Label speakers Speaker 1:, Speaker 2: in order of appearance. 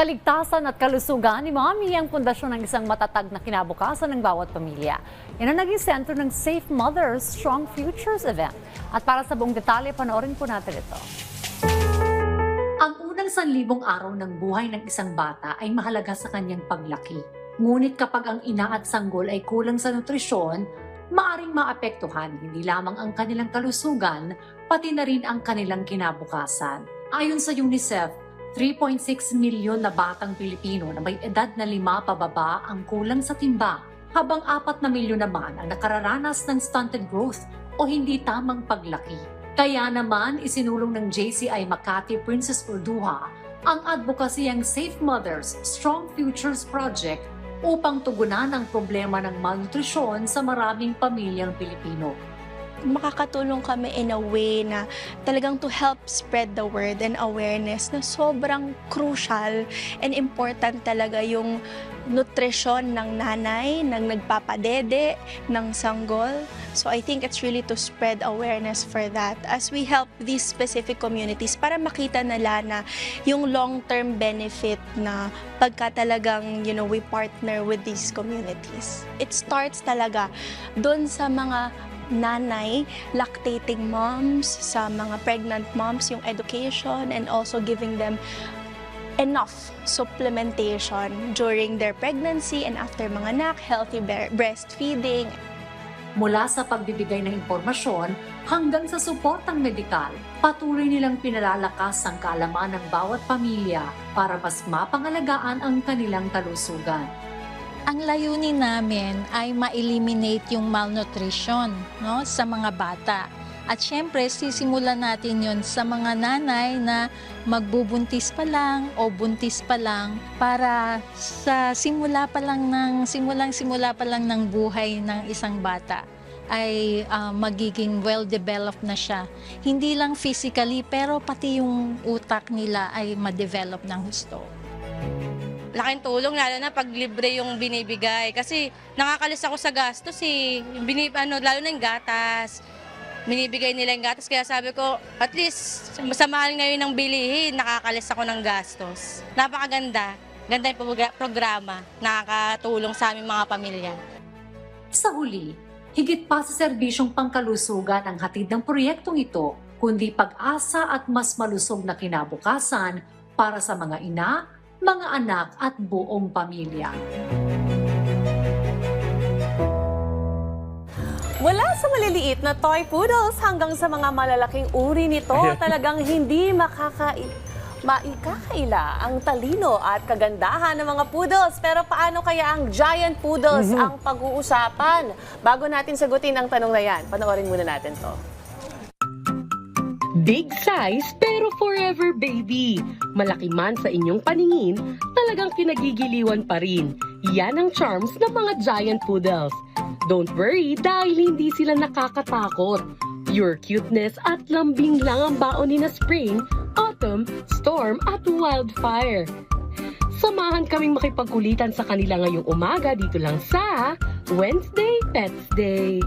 Speaker 1: Kaligtasan at kalusugan ni Mommy ang pundasyon ng isang matatag na kinabukasan ng bawat pamilya. Yan ang naging sentro ng Safe Mothers, Strong Futures event. At para sa buong detalye, panoorin po natin ito. Ang unang 1,000 araw ng buhay ng isang bata ay mahalaga sa kanyang paglaki. Ngunit kapag ang ina at sanggol ay kulang sa nutrisyon, maaring maapektuhan hindi lamang ang kanilang kalusugan, pati na rin ang kanilang kinabukasan. Ayon sa UNICEF, 3.6 milyon na batang Pilipino na may edad na 5 pababa ang kulang sa timbang, habang 4 na milyon naman ang nakararanas ng stunted growth o hindi tamang paglaki. Kaya naman isinulong ng JCI Makati Princess Urduha ang advokasiyang Safe Mothers, Strong Futures Project upang tugunan ang problema ng malnutrisyon sa maraming pamilyang Pilipino.
Speaker 2: Makakatulong kami in a way na talagang to help spread the word and awareness na sobrang crucial and important talaga yung nutrisyon ng nanay, ng nagpapadede, ng sanggol. So I think it's really to spread awareness for that as we help these specific communities para makita nila na yung long-term benefit na pagka talagang, we partner with these communities. It starts talaga doon sa mga nanay, lactating moms, sa mga pregnant moms, yung education and also giving them enough supplementation during their pregnancy and after mga anak, healthy breastfeeding.
Speaker 1: Mula sa pagbibigay ng impormasyon hanggang sa suportang medikal, patuloy nilang pinalalakas ang kaalaman ng bawat pamilya para mas mapangalagaan ang kanilang kalusugan.
Speaker 3: Ang layunin namin ay ma-eliminate yung malnutrition sa mga bata. At syempre, sisimulan natin yon sa mga nanay na magbubuntis pa lang o buntis pa lang para sa simula pa lang ng buhay ng isang bata ay magiging well-developed na siya. Hindi lang physically, pero pati yung utak nila ay ma-develop ng husto.
Speaker 4: Laking tulong lalo na pag libre yung binibigay kasi nakakalis ako sa gastos lalo na yung gatas. Binibigay nila yung gatas kaya sabi ko at least sa mahal ngayon ng bilihin nakakalis ako ng gastos. Napakaganda. Ganda yung programa. Nakakatulong sa aming mga pamilya.
Speaker 1: Sa huli, higit pa sa serbisyong pangkalusugan ang hatid ng proyektong ito, kundi pag-asa at mas malusog na kinabukasan para sa mga ina, mga anak at buong pamilya.
Speaker 5: Mula sa maliliit na toy poodles hanggang sa mga malalaking uri nito, talagang hindi maikakaila ang talino at kagandahan ng mga poodles. Pero paano kaya ang giant poodles ang pag-uusapan? Bago natin sagutin ang tanong na yan, panoorin muna natin to.
Speaker 6: Big size pero forever baby. Malaki man sa inyong paningin, talagang kinagigiliwan pa rin. Yan ang charms ng mga giant poodles. Don't worry dahil hindi sila nakakatakot. Pure cuteness at lambing lang ang baon ni na spring, autumn, storm at wildfire. Samahan kaming makipagkulitan sa kanila ngayong umaga dito lang sa Wednesday Pets Day.